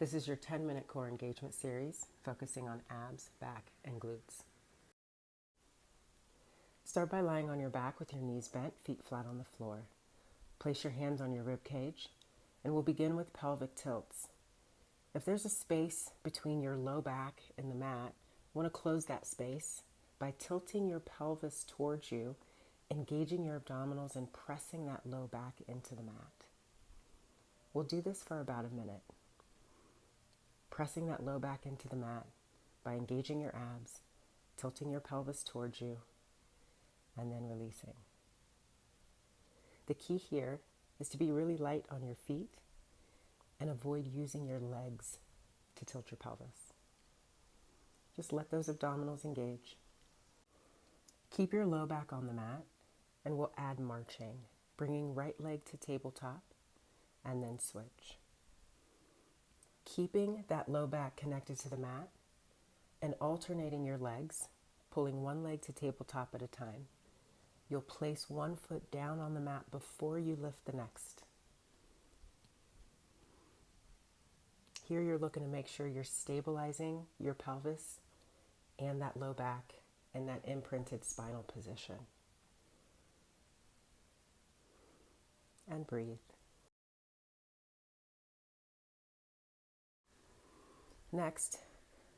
This is your 10-minute core engagement series focusing on abs, back, and glutes. Start by lying on your back with your knees bent, feet flat on the floor. Place your hands on your rib cage, and we'll begin with pelvic tilts. If there's a space between your low back and the mat, you want to close that space by tilting your pelvis towards you, engaging your abdominals, and pressing that low back into the mat. We'll do this for about a minute. Pressing that low back into the mat by engaging your abs, tilting your pelvis towards you, and then releasing. The key here is to be really light on your feet and avoid using your legs to tilt your pelvis. Just let those abdominals engage. Keep your low back on the mat, and we'll add marching, bringing right leg to tabletop, and then switch. Keeping that low back connected to the mat and alternating your legs, pulling one leg to tabletop at a time. You'll place one foot down on the mat before you lift the next. Here you're looking to make sure you're stabilizing your pelvis and that low back in that imprinted spinal position. And breathe. Next,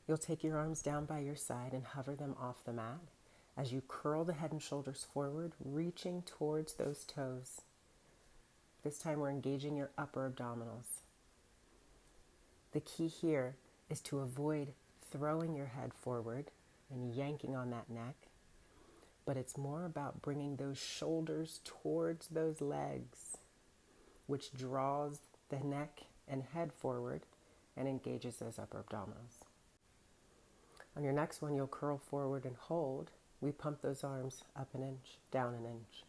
you'll take your arms down by your side and hover them off the mat as you curl the head and shoulders forward, reaching towards those toes. This time we're engaging your upper abdominals. The key here is to avoid throwing your head forward and yanking on that neck, but it's more about bringing those shoulders towards those legs, which draws the neck and head forward and engages those upper abdominals. On your next one, you'll curl forward and hold. We pump those arms up an inch, down an inch.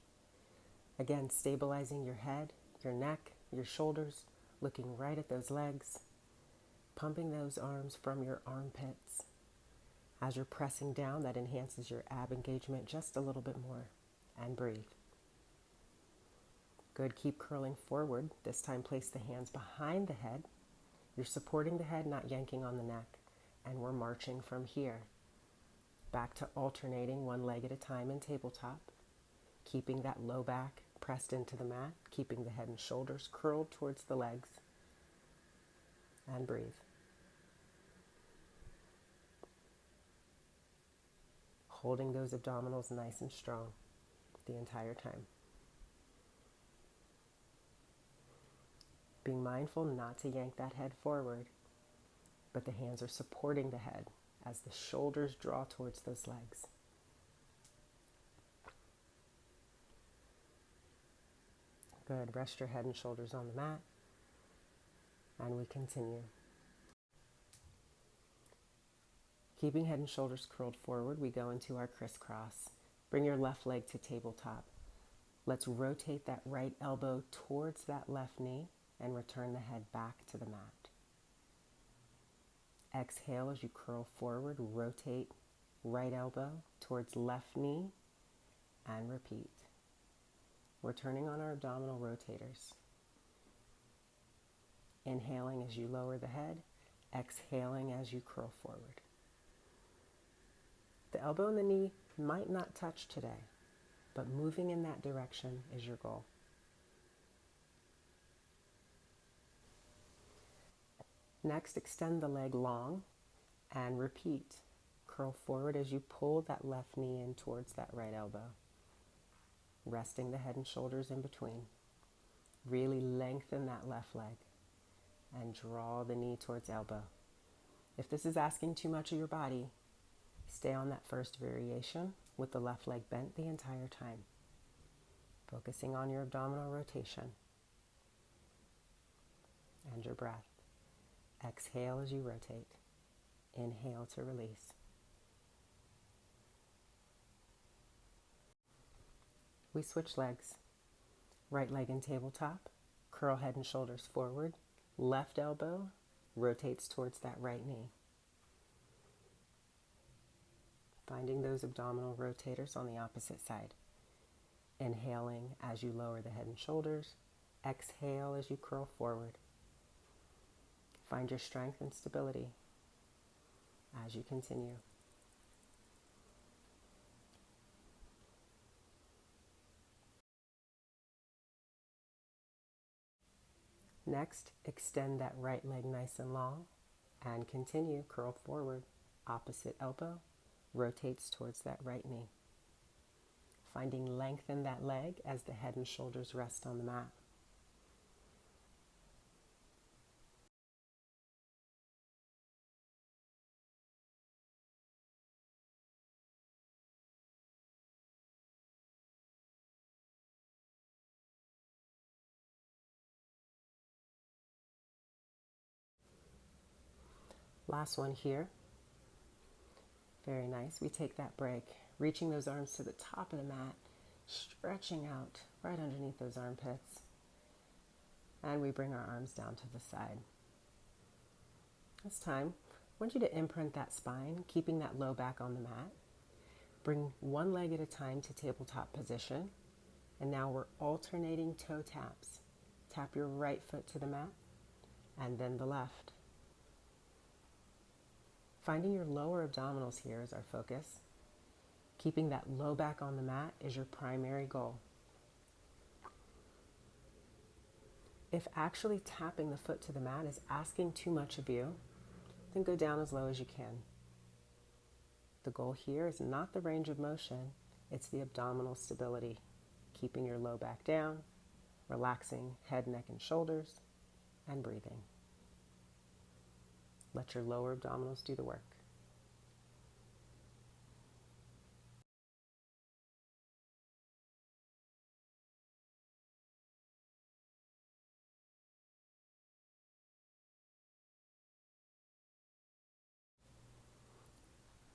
Again, stabilizing your head, your neck, your shoulders, looking right at those legs, pumping those arms from your armpits. As you're pressing down, that enhances your ab engagement just a little bit more. And breathe. Good, keep curling forward. This time place the hands behind the head. You're supporting the head, not yanking on the neck. And we're marching from here. Back to alternating one leg at a time in tabletop. Keeping that low back pressed into the mat. Keeping the head and shoulders curled towards the legs. And breathe. Holding those abdominals nice and strong the entire time. Being mindful not to yank that head forward, but the hands are supporting the head as the shoulders draw towards those legs. Good. Rest your head and shoulders on the mat, and we continue. Keeping head and shoulders curled forward, we go into our crisscross. Bring your left leg to tabletop. Let's rotate that right elbow towards that left knee and return the head back to the mat. Exhale as you curl forward, rotate right elbow towards left knee, and repeat. We're turning on our abdominal rotators. Inhaling as you lower the head, exhaling as you curl forward. The elbow and the knee might not touch today, but moving in that direction is your goal. Next, extend the leg long and repeat. Curl forward as you pull that left knee in towards that right elbow. Resting the head and shoulders in between. Really lengthen that left leg and draw the knee towards elbow. If this is asking too much of your body, stay on that first variation with the left leg bent the entire time. Focusing on your abdominal rotation and your breath. Exhale as you rotate. Inhale to release. We switch legs. Right leg in tabletop. Curl head and shoulders forward. Left elbow rotates towards that right knee. Finding those abdominal rotators on the opposite side. Inhaling as you lower the head and shoulders. Exhale as you curl forward. Find your strength and stability as you continue. Next, extend that right leg nice and long and continue. Curl forward, opposite elbow rotates towards that right knee. Finding length in that leg as the head and shoulders rest on the mat. Last one here. Very nice. We take that break, reaching those arms to the top of the mat, stretching out right underneath those armpits. And we bring our arms down to the side. This time, I want you to imprint that spine, keeping that low back on the mat. Bring one leg at a time to tabletop position. And now we're alternating toe taps. Tap your right foot to the mat and then the left. Finding your lower abdominals here is our focus. Keeping that low back on the mat is your primary goal. If actually tapping the foot to the mat is asking too much of you, then go down as low as you can. The goal here is not the range of motion, it's the abdominal stability. Keeping your low back down, relaxing head, neck, and shoulders, and breathing. Let your lower abdominals do the work.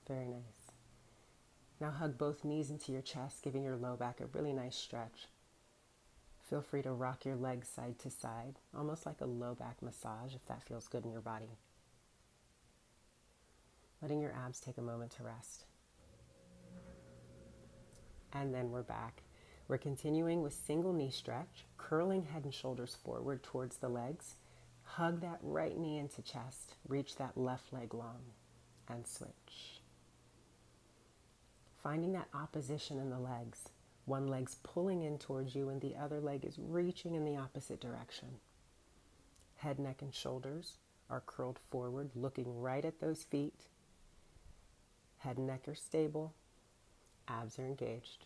Very nice. Now hug both knees into your chest, giving your low back a really nice stretch. Feel free to rock your legs side to side, almost like a low back massage if that feels good in your body. Letting your abs take a moment to rest. And then we're back. We're continuing with single knee stretch, curling head and shoulders forward towards the legs. Hug that right knee into chest. Reach that left leg long and switch. Finding that opposition in the legs. One leg's pulling in towards you and the other leg is reaching in the opposite direction. Head, neck, and shoulders are curled forward, looking right at those feet. Head and neck are stable. Abs are engaged.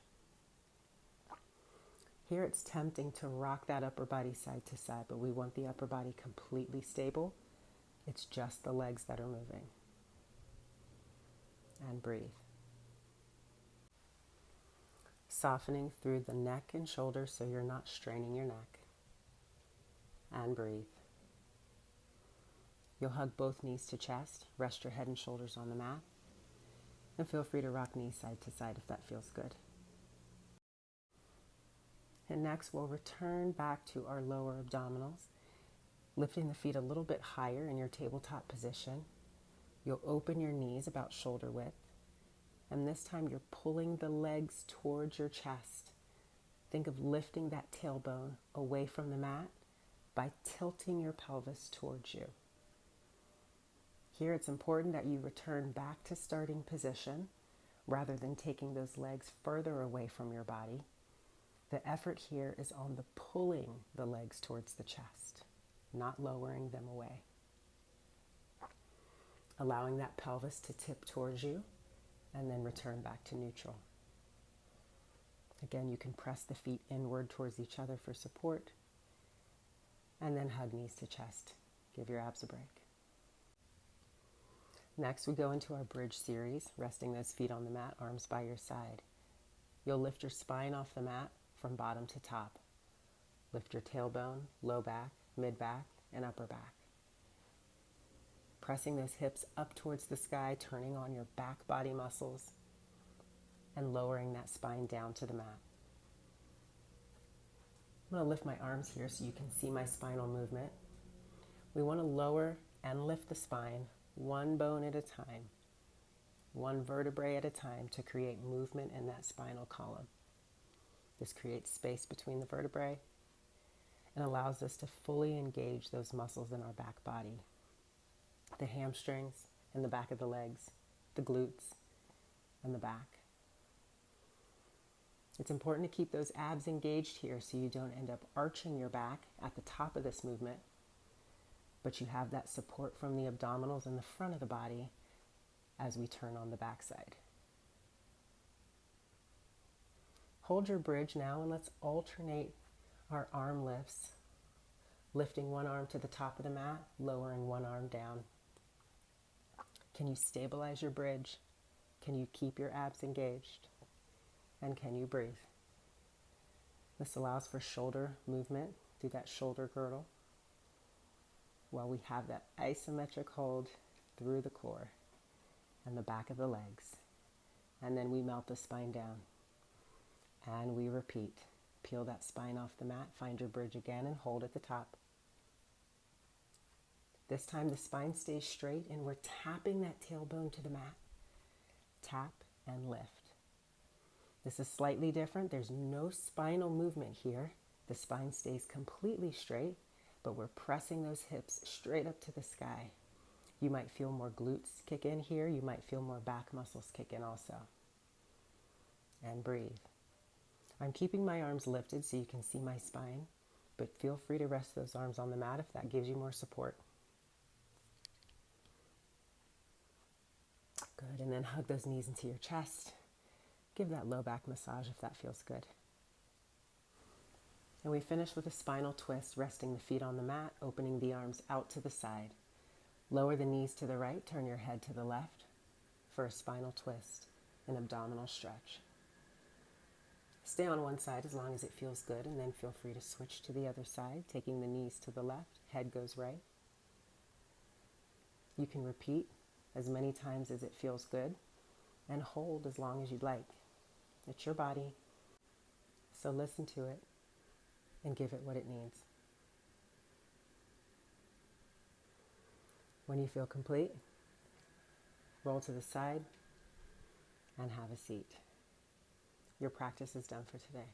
Here it's tempting to rock that upper body side to side, but we want the upper body completely stable. It's just the legs that are moving. And breathe. Softening through the neck and shoulders so you're not straining your neck. And breathe. You'll hug both knees to chest, rest your head and shoulders on the mat, and feel free to rock knees side to side if that feels good. And next we'll return back to our lower abdominals, lifting the feet a little bit higher in your tabletop position. You'll open your knees about shoulder width. And this time you're pulling the legs towards your chest. Think of lifting that tailbone away from the mat by tilting your pelvis towards you. Here it's important that you return back to starting position rather than taking those legs further away from your body. The effort here is on the pulling the legs towards the chest, not lowering them away. Allowing that pelvis to tip towards you. And then return back to neutral. Again, you can press the feet inward towards each other for support. And then hug knees to chest. Give your abs a break. Next, we go into our bridge series, resting those feet on the mat, arms by your side. You'll lift your spine off the mat from bottom to top. Lift your tailbone, low back, mid back, and upper back. Pressing those hips up towards the sky, turning on your back body muscles, and lowering that spine down to the mat. I'm going to lift my arms here so you can see my spinal movement. We want to lower and lift the spine one bone at a time, one vertebrae at a time to create movement in that spinal column. This creates space between the vertebrae and allows us to fully engage those muscles in our back body. the hamstrings and the back of the legs, the glutes and the back. It's important to keep those abs engaged here so you don't end up arching your back at the top of this movement, but you have that support from the abdominals in the front of the body as we turn on the backside. Hold your bridge now and let's alternate our arm lifts, lifting one arm to the top of the mat, lowering one arm down. Can you stabilize your bridge? Can you keep your abs engaged? And can you breathe? This allows for shoulder movement through that shoulder girdle while we have that isometric hold through the core and the back of the legs. And then we melt the spine down. And we repeat. Peel that spine off the mat, find your bridge again and hold at the top. This time the spine stays straight and we're tapping that tailbone to the mat. Tap and lift. This is slightly different. There's no spinal movement here. The spine stays completely straight, but we're pressing those hips straight up to the sky. You might feel more glutes kick in here. You might feel more back muscles kick in also. And breathe. I'm keeping my arms lifted so you can see my spine, but feel free to rest those arms on the mat if that gives you more support. Good, and then hug those knees into your chest. Give that low back massage if that feels good. And we finish with a spinal twist, resting the feet on the mat, opening the arms out to the side. Lower the knees to the right, turn your head to the left for a spinal twist, an abdominal stretch. Stay on one side as long as it feels good, and then feel free to switch to the other side, taking the knees to the left, head goes right. You can repeat as many times as it feels good, and hold as long as you'd like. It's your body, so listen to it and give it what it needs. When you feel complete, roll to the side and have a seat. Your practice is done for today.